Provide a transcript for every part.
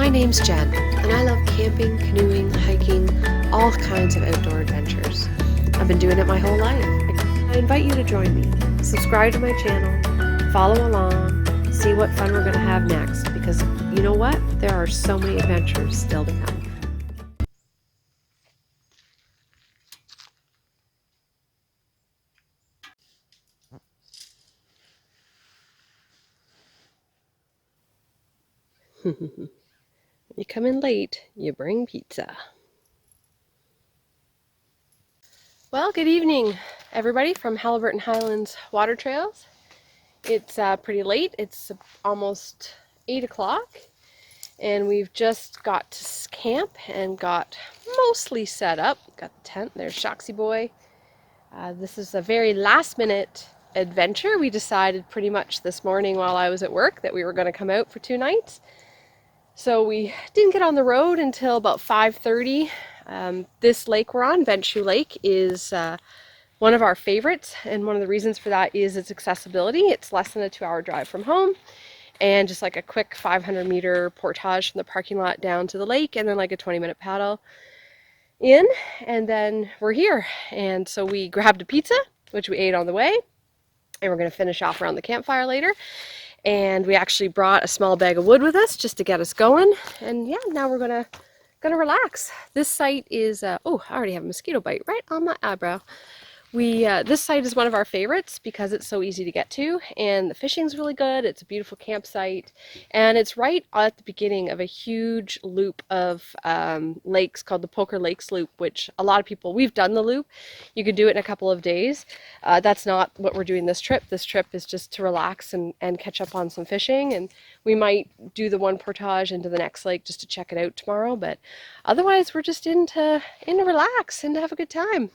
My name's Jen, and I love camping, canoeing, hiking, all kinds of outdoor adventures. I've been doing it my whole life. I invite you to join me. Subscribe to my channel, follow along, see what fun we're going to have next, because you know what? There are so many adventures still to come. You come in late, you bring pizza. Well, good evening, everybody from Haliburton Highlands Water Trails. It's pretty late. It's almost 8 o'clock, and we've just got to camp and got mostly set up. Got the tent. There's Shoxy Boy. This is a very last-minute adventure. We decided pretty much this morning while I was at work that we were going to come out for 2 nights. So we didn't get on the road until about 5:30. This lake we're on, Bentshoe Lake, is one of our favorites, and one of the reasons for that is its accessibility. It's less than a 2-hour drive from home, and just like a quick 500-meter portage from the parking lot down to the lake, and then like a 20-minute paddle in, and then we're here. And so we grabbed a pizza, which we ate on the way, and we're going to finish off around the campfire later. And we actually brought a small bag of wood with us just to get us going. And yeah, now we're gonna relax. This site is oh, I already have a mosquito bite right on my eyebrow. This site is one of our favorites because it's so easy to get to, and the fishing's really good. It's a beautiful campsite, and it's right at the beginning of a huge loop of lakes called the Poker Lakes Loop, which a lot of people, we've done the loop. You could do it in a couple of days. That's not what we're doing this trip. This trip is just to relax and catch up on some fishing, and we might do the one portage into the next lake just to check it out tomorrow, but otherwise we're just in to relax and to have a good time.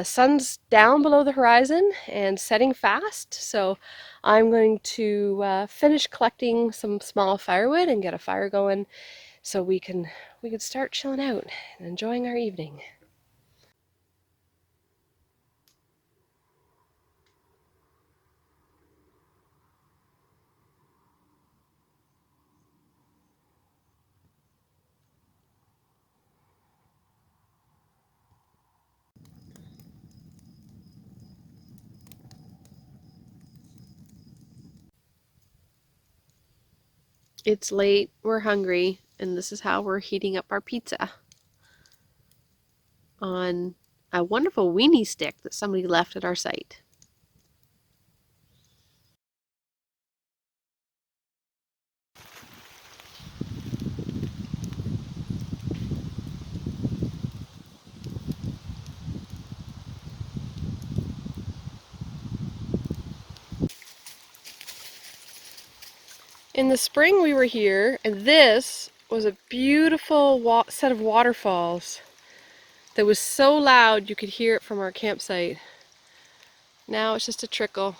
Sun's down below the horizon and setting fast, so I'm going to finish collecting some small firewood and get a fire going so we can start chilling out and enjoying our evening. It's late, we're hungry, and this is how we're heating up our pizza on a wonderful weenie stick that somebody left at our site. In the spring we were here, and this was a beautiful set of waterfalls that was so loud you could hear it from our campsite. Now it's just a trickle.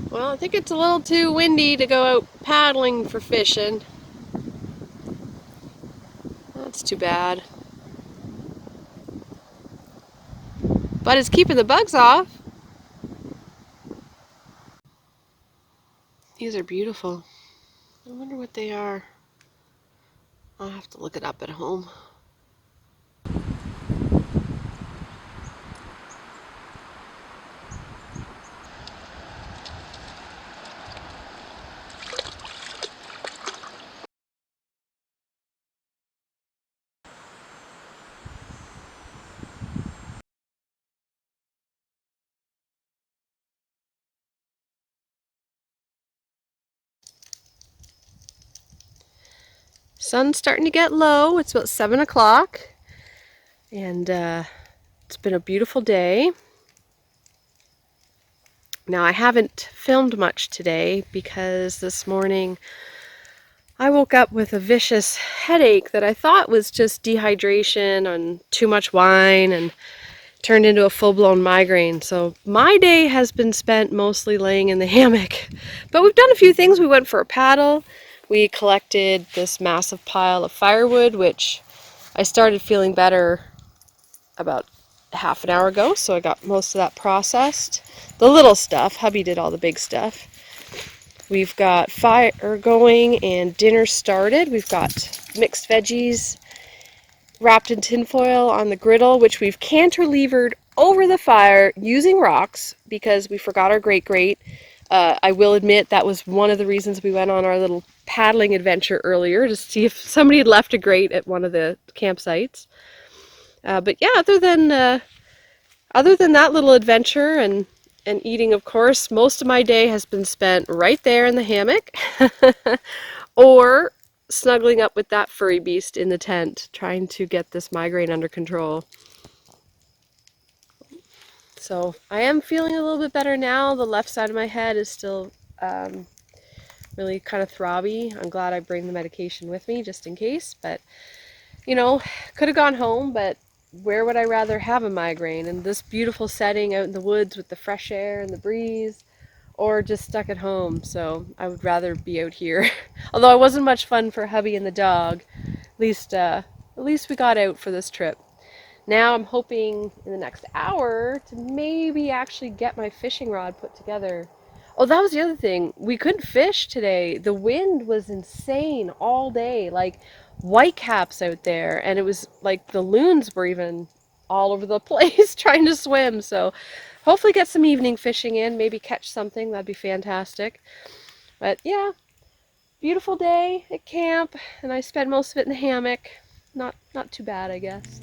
Well, I think it's a little too windy to go out paddling for fishing. That's too bad. But it's keeping the bugs off. These are beautiful. I wonder what they are. I'll have to look it up at home. Sun's starting to get low. It's about 7 o'clock, and it's been a beautiful day. Now, I haven't filmed much today because this morning I woke up with a vicious headache that I thought was just dehydration and too much wine, and turned into a full-blown migraine. So my day has been spent mostly laying in the hammock. But we've done a few things. We went for a paddle. We collected this massive pile of firewood, which I started feeling better about half an hour ago, so I got most of that processed. The little stuff, hubby did all the big stuff. We've got fire going and dinner started. We've got mixed veggies wrapped in tinfoil on the griddle, which we've cantilevered over the fire using rocks because we forgot our grate. I will admit that was one of the reasons we went on our little paddling adventure earlier, to see if somebody had left a grate at one of the campsites. But yeah, other than that little adventure and eating, of course, most of my day has been spent right there in the hammock or snuggling up with that furry beast in the tent, trying to get this migraine under control. So I am feeling a little bit better now. The left side of my head is still really kind of throbby. I'm glad I bring the medication with me just in case, but you know, could have gone home, but where would I rather have a migraine? In this beautiful setting out in the woods with the fresh air and the breeze, or just stuck at home? So I would rather be out here. Although it wasn't much fun for hubby and the dog, at least we got out for this trip. Now I'm hoping in the next hour to maybe actually get my fishing rod put together. Oh, that was the other thing. We couldn't fish today. The wind was insane all day, like whitecaps out there, and it was like the loons were even all over the place trying to swim. So hopefully get some evening fishing in, maybe catch something. That'd be fantastic. But yeah, beautiful day at camp, and I spent most of it in the hammock. Not too bad, I guess.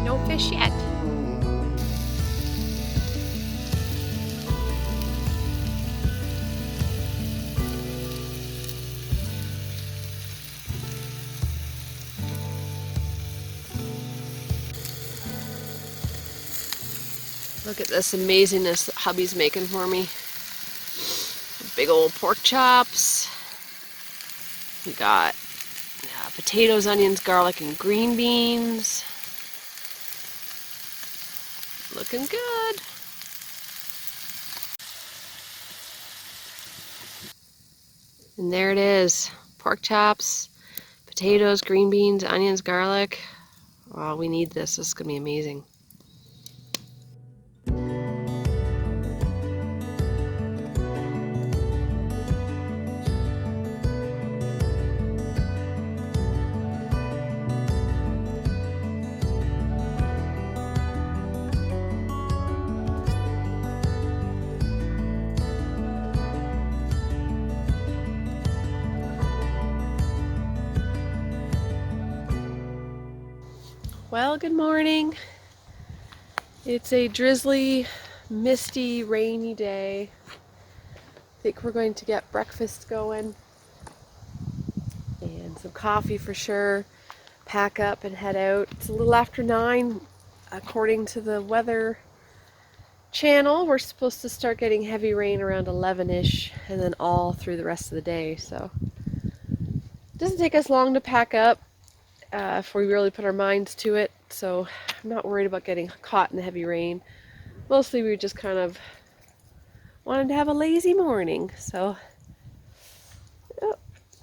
No fish yet. Look at this amazingness that hubby's making for me. Big old pork chops. We got potatoes, onions, garlic, and green beans. Looking good. And there it is. Pork chops, potatoes, green beans, onions, garlic. Wow, we need this. This is going to be amazing. Well, good morning. It's a drizzly, misty, rainy day. I think we're going to get breakfast going and some coffee for sure. Pack up and head out. It's a little after 9 according to the weather channel. We're supposed to start getting heavy rain around 11ish and then all through the rest of the day. So it doesn't take us long to pack up. if we really put our minds to it. So I'm not worried about getting caught in the heavy rain. Mostly we just kind of wanted to have a lazy morning. So,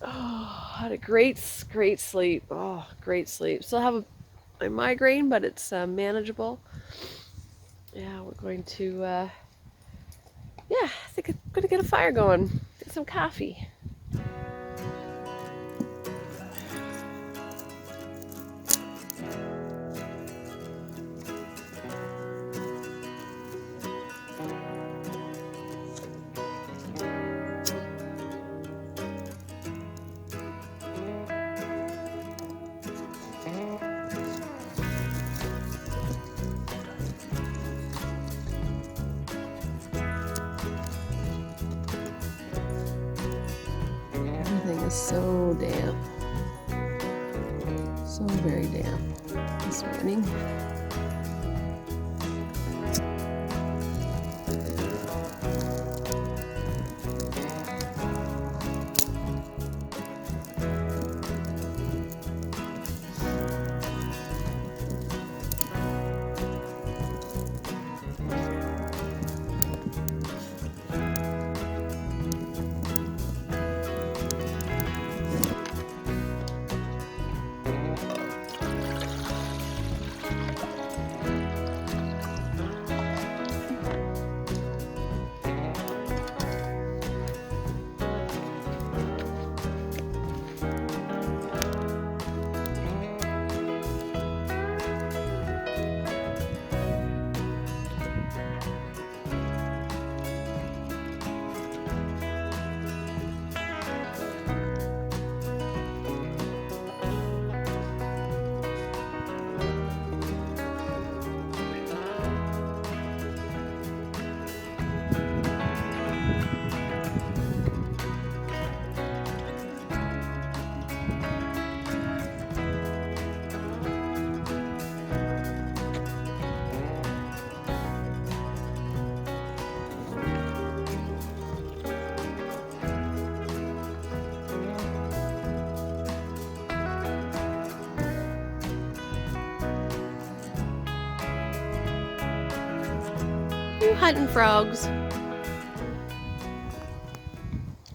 had a great sleep. Oh, great sleep. Still have a migraine, but it's manageable. Yeah, we're going to, I think I'm going to get a fire going. Get some coffee. Everything is so damp. So very damp this morning. Hunting frogs.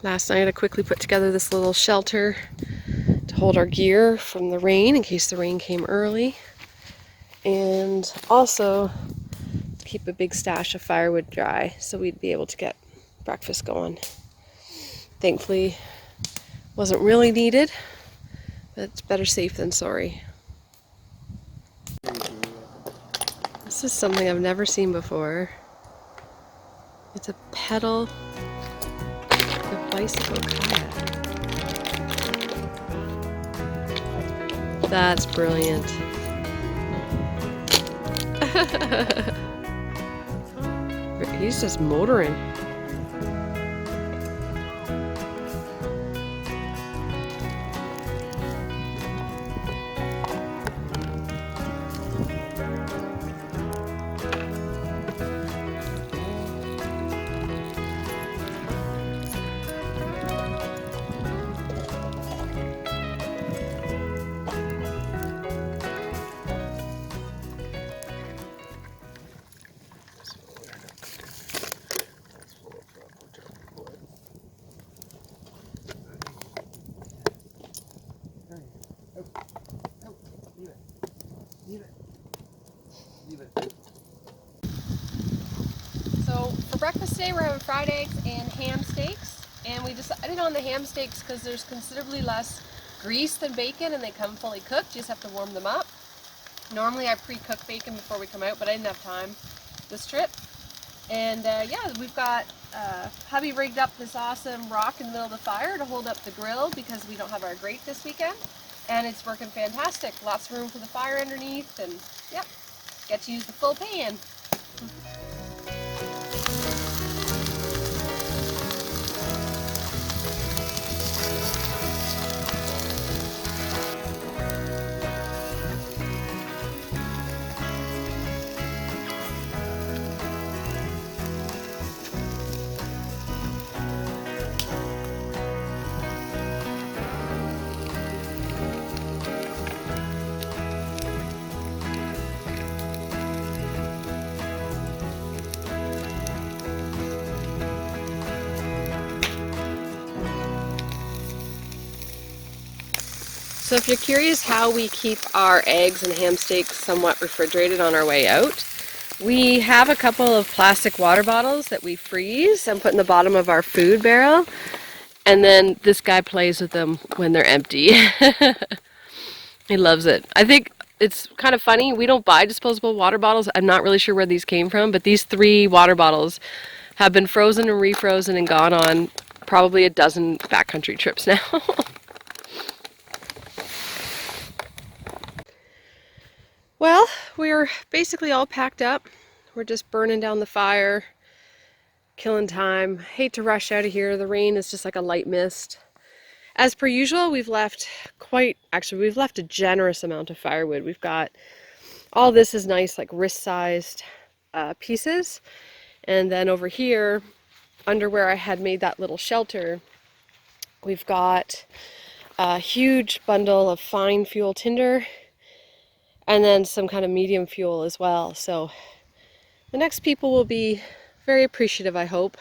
Last night I quickly put together this little shelter to hold our gear from the rain in case the rain came early, and also to keep a big stash of firewood dry so we'd be able to get breakfast going. Thankfully wasn't really needed, but it's better safe than sorry. This is something I've never seen before. It's a pedal, a bicycle kayak. That's brilliant. He's just motoring. So for breakfast today we're having fried eggs and ham steaks, and we decided on the ham steaks because there's considerably less grease than bacon and they come fully cooked. You just have to warm them up. Normally I pre-cook bacon before we come out, but I didn't have time this trip. And yeah, we've got hubby rigged up this awesome rock in the middle of the fire to hold up the grill because we don't have our grate this weekend, and it's working fantastic. Lots of room for the fire underneath, and yep, get to use the full pan. So if you're curious how we keep our eggs and ham steaks somewhat refrigerated on our way out, we have a couple of plastic water bottles that we freeze and put in the bottom of our food barrel, and then this guy plays with them when they're empty. He loves it. I think it's kind of funny, we don't buy disposable water bottles. I'm not really sure where these came from, but these 3 water bottles have been frozen and refrozen and gone on probably a dozen backcountry trips now. Well, we're basically all packed up. We're just burning down the fire, killing time. Hate to rush out of here. The rain is just like a light mist. As per usual, we've left a generous amount of firewood. We've got all this is nice, like wrist-sized pieces. And then over here, under where I had made that little shelter, we've got a huge bundle of fine fuel tinder, and then some kind of medium fuel as well. So the next people will be very appreciative, I hope.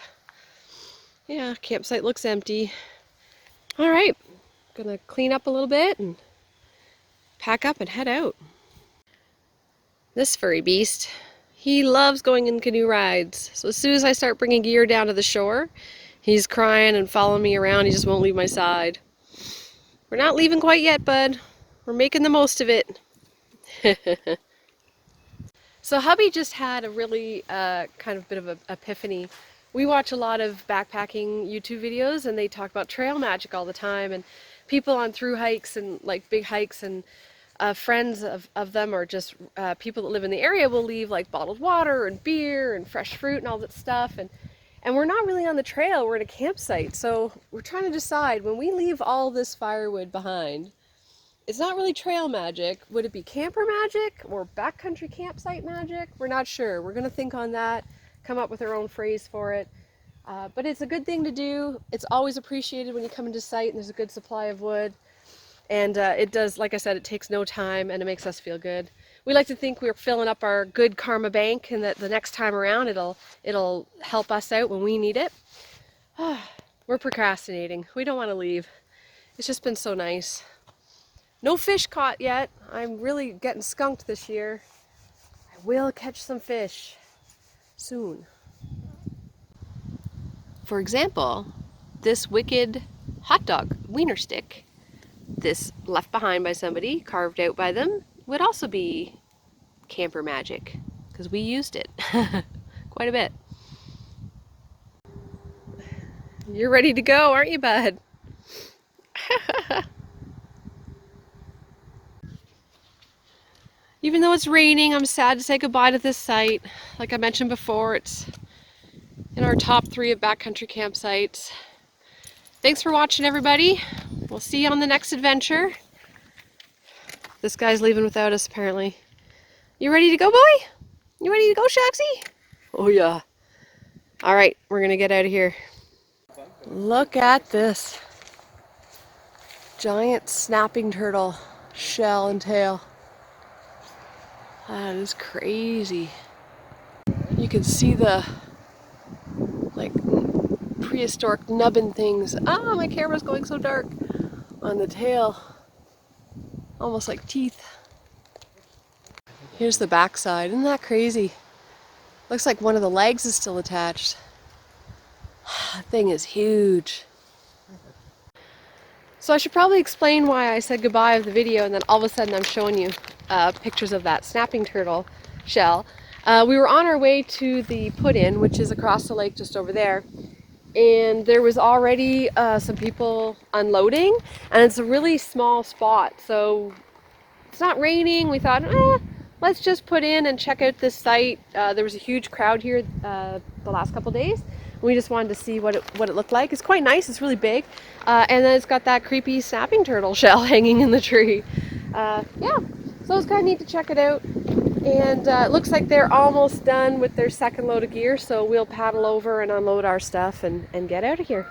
Yeah, campsite looks empty. All right, gonna clean up a little bit and pack up and head out. This furry beast, he loves going in canoe rides. So as soon as I start bringing gear down to the shore, he's crying and following me around. He just won't leave my side. We're not leaving quite yet, bud. We're making the most of it. So hubby just had a really kind of bit of an epiphany. We watch a lot of backpacking YouTube videos, and they talk about trail magic all the time, and people on through hikes and like big hikes, and friends of them, or just people that live in the area, will leave like bottled water and beer and fresh fruit and all that stuff, and we're not really on the trail, we're at a campsite. So we're trying to decide, when we leave all this firewood behind, it's not really trail magic. Would it be camper magic or backcountry campsite magic? We're not sure. We're gonna think on that, come up with our own phrase for it. But it's a good thing to do. It's always appreciated when you come into site and there's a good supply of wood. And it does, like I said, it takes no time and it makes us feel good. We like to think we're filling up our good karma bank, and that the next time around it'll help us out when we need it. We're procrastinating. We don't want to leave. It's just been so nice. No fish caught yet. I'm really getting skunked this year. I will catch some fish soon. For example, this wicked hot dog wiener stick, this left behind by somebody, carved out by them, would also be camper magic, because we used it quite a bit. You're ready to go, aren't you, bud? Even though it's raining, I'm sad to say goodbye to this site. Like I mentioned before, it's in our top 3 of backcountry campsites. Thanks for watching, everybody. We'll see you on the next adventure. This guy's leaving without us, apparently. You ready to go, boy? You ready to go, Shaxy? Oh, yeah. All right, we're gonna get out of here. Look at this. Giant snapping turtle shell and tail. That is crazy. You can see the like prehistoric nubbin things. Ah, my camera's going so dark. On the tail. Almost like teeth. Here's the backside. Isn't that crazy? Looks like one of the legs is still attached. That thing is huge. So I should probably explain why I said goodbye of the video, and then all of a sudden I'm showing you pictures of that snapping turtle shell. We were on our way to the put-in, which is across the lake just over there, and there was already some people unloading, and it's a really small spot, so it's not raining. We thought, let's just put in and check out this site. There was a huge crowd here the last couple days. We just wanted to see what it looked like. It's quite nice. It's really big, and then it's got that creepy snapping turtle shell hanging in the tree. Yeah, so it's kind of neat to check it out. And it looks like they're almost done with their second load of gear, so we'll paddle over and unload our stuff and get out of here.